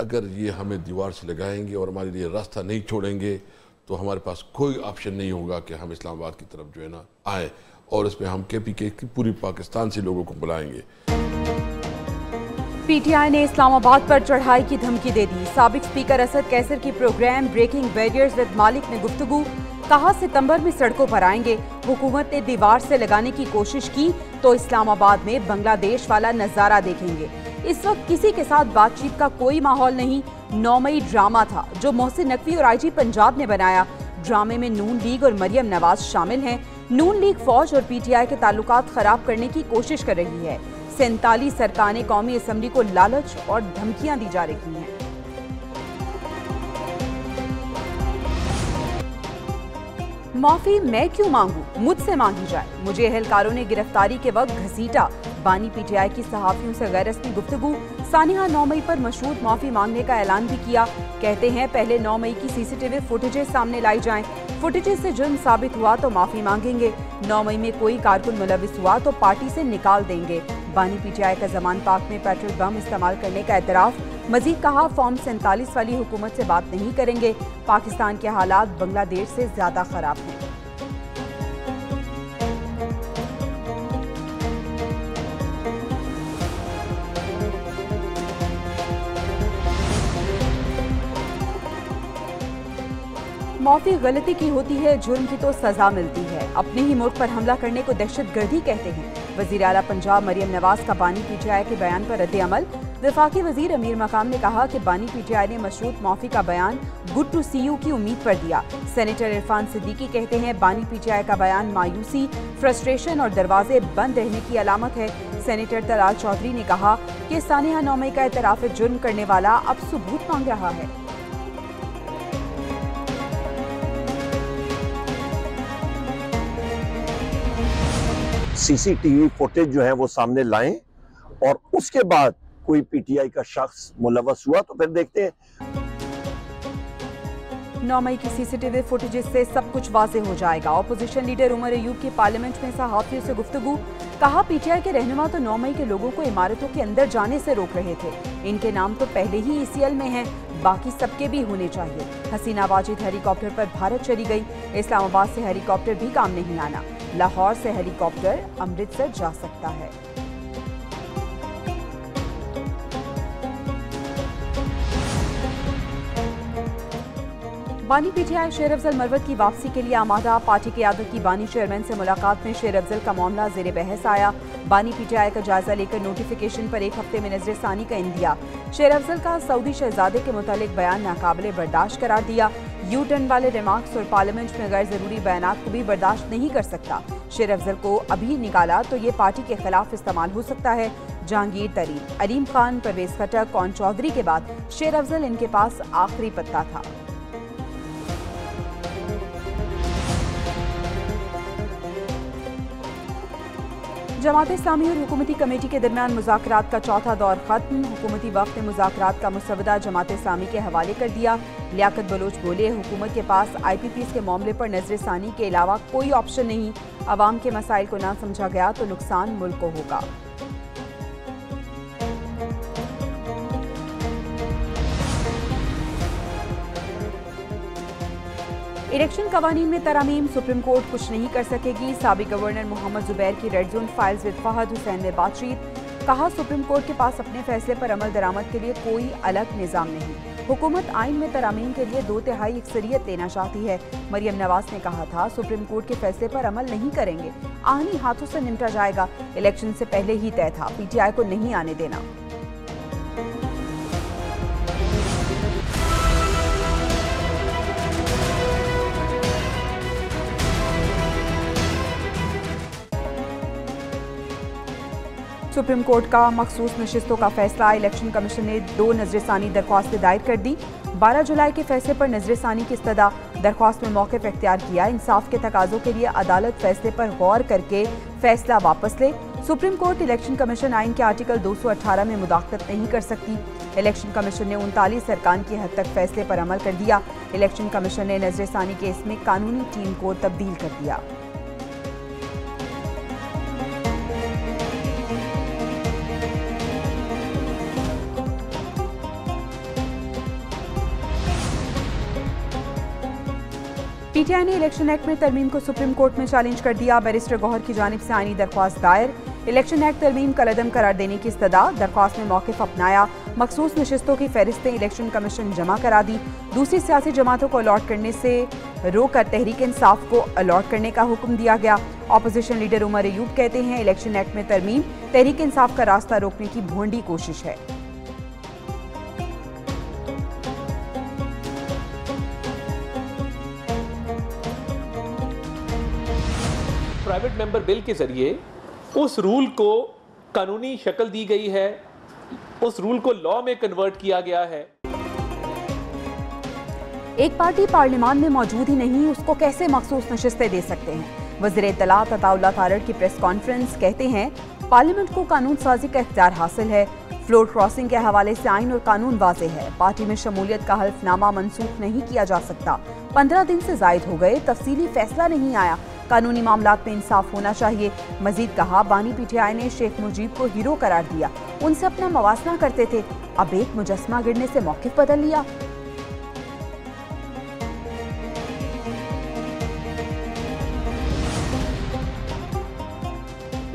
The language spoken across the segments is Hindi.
अगर ये हमें दीवार से लगाएंगे और हमारे लिए रास्ता नहीं छोड़ेंगे तो हमारे पास कोई ऑप्शन नहीं होगा कि हम इस्लामाबाद की तरफ जो है ना आए, और इसमें हम KPK की पूरी पाकिस्तान से लोगों को बुलाएंगे। PTI ने इस्लामाबाद पर चढ़ाई की धमकी दे दी। साबिक स्पीकर असद कैसर की प्रोग्राम ब्रेकिंग बैरियर्स विद मालिक में गुफ्तगू, कहा सितंबर में सड़कों पर आएंगे। हुकूमत ने दीवार से लगाने की कोशिश की तो इस्लामाबाद में बांग्लादेश वाला नजारा देखेंगे। इस वक्त किसी के साथ बातचीत का कोई माहौल नहीं। 9 मई ड्रामा था जो मोहसिन नकवी और IG पंजाब ने बनाया। ड्रामे में नून लीग और मरियम नवाज शामिल हैं। नून लीग फौज और PTI के ताल्लुकात खराब करने की कोशिश कर रही है। 47 सरकारें कौमी असम्बली को लालच और धमकियां दी जा रही हैं। माफी मैं क्यों मांगूं, मुझसे मांगी जाए। मुझे एहलकारों ने गिरफ्तारी के वक्त घसीटा। बानी PTI की सहाफियों से गैर रस्मी गुफ्तगू। सानिया 9 मई पर मशरूत माफी मांगने का ऐलान भी किया। कहते हैं पहले 9 मई की CCTV फुटेजेस सामने लाई जाएं। फुटेजेस से जुर्म साबित हुआ तो माफी मांगेंगे। 9 मई में कोई कारकुन मुलविस हुआ तो पार्टी से निकाल देंगे। बानी PTI का जमान पाक में पेट्रोल बम इस्तेमाल करने का एतराफ। मजीद कहा फॉर्म 47 वाली हुकूमत से बात नहीं करेंगे। पाकिस्तान के हालात बांग्लादेश से ज्यादा खराब हैं। माफी गलती की होती है, जुर्म की तो सजा मिलती है। अपने ही मुल्क पर हमला करने को दहशतगर्दी कहते हैं। वजीर आला पंजाब मरियम नवाज का बानी PTI के बयान पर रद्द अमल। वफाकी वजीर अमीर मकाम ने कहा कि बानी PTI ने मशरूत माफी का बयान गुड टू सी यू की उम्मीद पर दिया। सेनेटर इरफान सिद्दीकी कहते हैं बानी PTI का बयान मायूसी, फ्रस्ट्रेशन और दरवाजे बंद रहने की अलामत है। सेनेटर तलाल चौधरी ने कहा कि सानिया 9 मई का एतराफ जुर्म करने वाला अब सबूत मांग रहा है। CCTV फुटेज जो है वो सामने लाएं और उसके बाद कोई PTI का शख्स मुलव्वस हुआ तो फिर देखते हैं। 9 मई की CCTV फुटेजेस से सब कुछ वाज़ेह हो जाएगा। ऑपोजिशन लीडर उमर अयूब की पार्लियामेंट में सहाफियों से गुफ्तगू। कहा PTI के रहनुमा तो 9 मई के लोगों को इमारतों के अंदर जाने से रोक रहे थे। इनके नाम तो पहले ही ECL में हैं, बाकी सबके भी होने चाहिए। हसीना वाजिद हेलीकॉप्टर पर भारत चली गई। इस्लामाबाद से हेलीकॉप्टर भी काम नहीं आना। लाहौर से हेलीकॉप्टर अमृतसर जा सकता है। बानी PTI शेर अफजल मरवत की वापसी के लिए आमादा। पार्टी क़यादत की बानी चेयरमैन से मुलाकात में शेर अफजल का मामला ज़ेर बहस आया। बानी PTI का जायजा लेकर नोटिफिकेशन पर 1 हफ्ते में नजरसानी का इंदिया। शेर अफजल का सऊदी शहजादे के मुतालिक बयान नाकाबिले बर्दाश्त करार दिया। यू टर्न वाले रिमार्क्स और पार्लियामेंट में गैर जरूरी बयानात को भी बर्दाश्त नहीं कर सकता। शेर अफजल को अभी निकाला तो ये पार्टी के खिलाफ इस्तेमाल हो सकता है। जहांगीर तरीन, अलीम खान, परवेज खटक, कौन चौधरी के बाद शेर अफजल इनके पास आखिरी पत्ता था। जमात इस्लामी और हुकूमती कमेटी के दरमियान मुज़ाकरात का चौथा दौर खत्म। हुकूमती वक्त ने मुज़ाकरात का मुसवदा जमात इस्लामी के हवाले कर दिया। लियाकत बलोच बोले हुकूमत के पास IPPs के मामले पर नजरसानी के अलावा कोई ऑप्शन नहीं। अवाम के मसाइल को ना समझा गया तो नुकसान मुल्क को होगा। इलेक्शन कवानीन में तरामीम, सुप्रीम कोर्ट कुछ नहीं कर सकेगी। साबिक गवर्नर मोहम्मद जुबैर की red zone files with Fahad Hussain ने बातचीत। कहा सुप्रीम कोर्ट के पास अपने फैसले पर अमल दरामद के लिए कोई अलग निजाम नहीं। हुकूमत आइन में तरामीम के लिए 2/3 अक्सरियत देना चाहती है। मरियम नवाज ने कहा था सुप्रीम कोर्ट के फैसले पर अमल नहीं करेंगे, आहनी हाथों से निपटा जाएगा। इलेक्शन से पहले ही तय था PTI को नहीं आने देना। सुप्रीम कोर्ट का मखसूस नशिस्तों का फैसला। इलेक्शन कमीशन ने 2 नजरसानी दरख्वास्तें दायर कर दी। 12 जुलाई के फैसले पर नजरसानी की इस्तदा। दरख्वास्त में मौक़िफ़ इख्तियार किया। इंसाफ के तकाज़ों के लिए अदालत फैसले पर गौर करके फैसला वापस ले। सुप्रीम कोर्ट इलेक्शन कमीशन आइन के आर्टिकल 218 में मुदाखलत नहीं कर सकती। इलेक्शन कमीशन ने 39 अरकान की हद तक फैसले पर अमल कर दिया। इलेक्शन कमीशन ने नजरसानी केस में कानूनी टीम को तब्दील कर दिया। पीटीआई ने इलेक्शन एक्ट में तरमीम को सुप्रीम कोर्ट में चैलेंज कर दिया। बैरिस्टर गौहर की जानिब से आईनी दरख्वास्त दायर। इलेक्शन एक्ट तरमीम कलअदम करार देने की इस्तदा। दरख्वास्त में मौक़िफ़ अपनाया। मखसूस नशिस्तों की फहरिस्तें इलेक्शन कमीशन जमा करा दी। दूसरी सियासी जमातों को अलॉट करने से रोककर तहरीक इंसाफ को अलॉट करने का हुक्म दिया गया। अपोजिशन लीडर उमर अयूब कहते हैं इलेक्शन एक्ट में तरमीम तहरीक इंसाफ का रास्ता रोकने की भोंडी कोशिश है। प्राइवेट मेंबर बिल के जरिए उस रूल को कानूनी शक्ल दी गई है, उस रूल को लॉ में कन्वर्ट किया गया है। एक पार्टी पार्लियामान में मौजूद ही नहीं, उसको कैसे मखसूस नशिस्तें दे सकते हैं। वज़ीर इत्तलात अताउल्लाह तारड़ की प्रेस कॉन्फ्रेंस कहते हैं पार्लियामेंट को कानून साजी का इख्तियार हासिल है। फ्लोर क्रॉसिंग के हवाले से आइन और कानून वाज़ेह है। पार्टी में शमूलियत का हल्फनामा मनसूख नहीं किया जा सकता। 15 दिन से जायद हो गए, तफसीली फैसला नहीं आया। कानूनी मामलात में इंसाफ होना चाहिए। मजीद कहा बानी पीटीआई ने शेख मुजीब को हीरो करार दिया, उनसे अपना मवासना करते थे, अब एक मुजस्मा गिरने से मौक़िफ़ बदल लिया।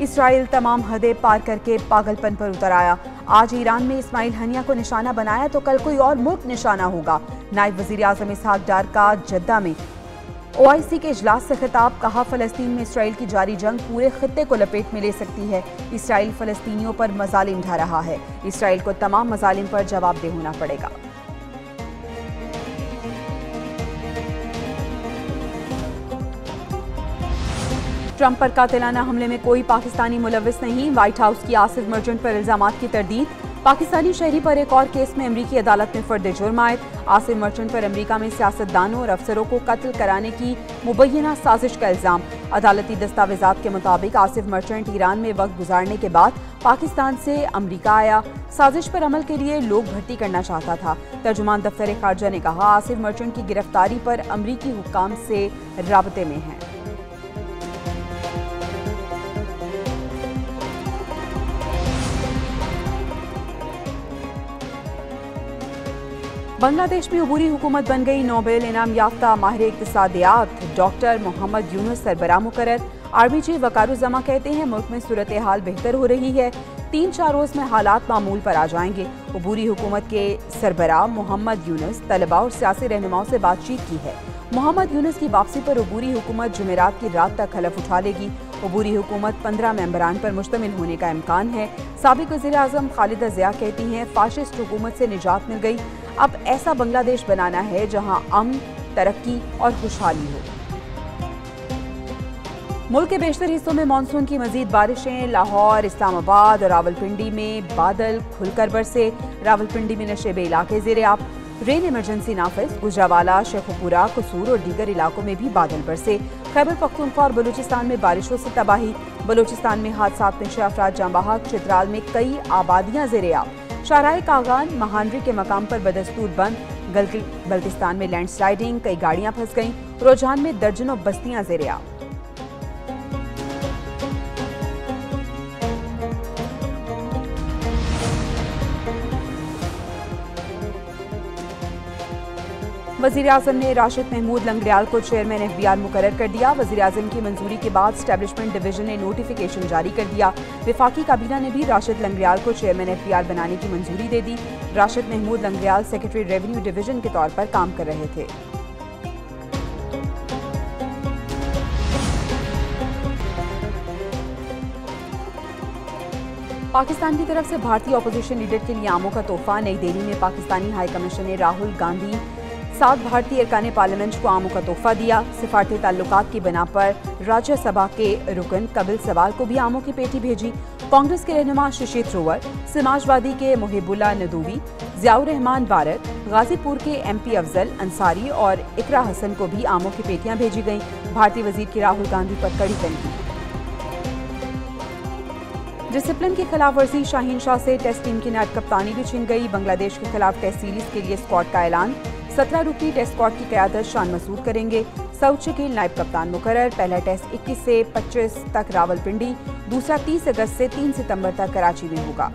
इसराइल तमाम हदें पार करके पागलपन पर उतर आया। आज ईरान में इस्माइल हनिया को निशाना बनाया तो कल कोई और मुल्क निशाना होगा। नायब वज़ीर आज़म इसहाक डार का जद्दा में OIC के इजलास से खिताब। कहा फ़लस्तीन में इसराइल की जारी जंग पूरे खित्ते को लपेट में ले सकती है। इसराइल फ़लस्तीनियों पर मज़ालिम ढा रहा है। इसराइल को तमाम मज़ालिम पर जवाबदेह होना पड़ेगा। ट्रंप पर कातिलाना हमले में कोई पाकिस्तानी मुलव्विस नहीं। व्हाइट हाउस की आसिफ मर्चेंट पर इल्जामात की तरदीद। पाकिस्तानी शहरी पर एक और केस में अमरीकी अदालत में फर्द जुर्म आयद। आसिफ मर्चेंट पर अमरीका में सियासतदानों और अफसरों को कत्ल कराने की मुबैना साजिश का इल्जाम। अदालती दस्तावेजात के मुताबिक आसिफ मर्चेंट ईरान में वक्त गुजारने के बाद पाकिस्तान से अमरीका आया। साजिश पर अमल के लिए लोग भर्ती करना चाहता था। तर्जुमान दफ्तर खारजा ने कहा आसिफ मर्चेंट की गिरफ्तारी पर अमरीकी हुक्काम से राबते में है। बांग्लादेश में अबूरी हुकूमत बन गई। नोबेल इनाम याफ्ता माहिर इक्तिसादियात डॉक्टर मोहम्मद यूनुस सरबराह मुकर्रर। आर्मी चीफ वकारुज़्ज़मा कहते हैं मुल्क में सूरत हाल बेहतर हो रही है। 3-4 रोज में हालात मामूल पर आ जाएंगे। अबूरी हुकूमत के सरबराह मोहम्मद यूनुस तलबा और सियासी रहनुमाओं से बातचीत की है। मोहम्मद यूनुस की वापसी पर अबूरी हुकूमत जुमेरात की रात तक हलफ उठा लेगी। अबूरी हुकूमत 15 मेंबरान पर मुश्तमिल होने का इम्कान है। साबिक वज़ीर आज़म खालिदा ज़िया कहती हैं फाशिस्ट हुकूमत से निजात मिल गई। अब ऐसा बांग्लादेश बनाना है जहां अमन, तरक्की और खुशहाली हो। मुल्क के बेशतर हिस्सों में मानसून की मजीद बारिशें। लाहौर, इस्लामाबाद और रावलपिंडी में बादल खुलकर बरसे। रावलपिंडी में नशेबे इलाके ज़ेरे-आब। रेन इमरजेंसी नाफिज। गुजरावाला, शेखुपुरा, कसूर और दीगर इलाकों में भी बादल बरसे। खैबर पख्तूनख्वा और बलूचिस्तान में बारिशों से तबाही। बलूचिस्तान में हादसात में 6 अफराद जाँ बहक। चित्राल में कई आबादियां ज़ेरे-आब। शाहराह कागान महानरी के मकाम पर बदस्तूर बंद। बल्तिस्तान में लैंडस्लाइडिंग, कई गाड़ियां फंस गईं। रोजान में दर्जनों बस्तियां ज़ेरे-आब। वज़ीर आज़म ने राशिद महमूद लंगड़ियाल को चेयरमैन FBR मुकर्रर कर दिया। वज़ीर आज़म की मंजूरी के बाद स्टैब्लिशमेंट डिवीजन ने नोटिफिकेशन जारी कर दिया। वफाकी काबीना ने भी राशिद लंगड़ियाल को चेयरमैन FBR बनाने की मंजूरी दे दी। Rashid Mahmood Langrial secretary revenue division के तौर पर काम कर रहे थे। पाकिस्तान की तरफ से भारतीय अपोजिशन लीडर के लिए आमों का तोहफा। नई दिल्ली में पाकिस्तानी हाई कमीशन ने राहुल गांधी 7 भारतीय अरकान पार्लियामेंट को आमों का तोहफा दिया। सिफारती ताल्लुकात की बिना पर राज्यसभा के रुकन कबिल सवाल को भी आमों की पेटी भेजी। कांग्रेस के रहनुमा शशि थरूर, समाजवादी के मुहिबुल्लाह नदवी, जियाउर रहमान भारत, गाजीपुर के MP अफजल अंसारी और इकरा हसन को भी आमों की पेटियां भेजी गईं। भारतीय वजीर की राहुल गांधी पर कड़ी तनकीद। डिसिप्लिन की खिलाफ वर्जी। शाहीन शाह से टेस्ट टीम की नायब कप्तानी भी छीन गई। बांग्लादेश के खिलाफ टेस्ट सीरीज के लिए स्क्वाड का ऐलान। 17 रुकनी टेस्ट स्क्वाड की क़यादत शान मसूद करेंगे। सऊद शकील नायब कप्तान मुकर्रर। पहला टेस्ट 21 से 25 तक रावलपिंडी, दूसरा 30 अगस्त से 3 सितंबर तक कराची में होगा।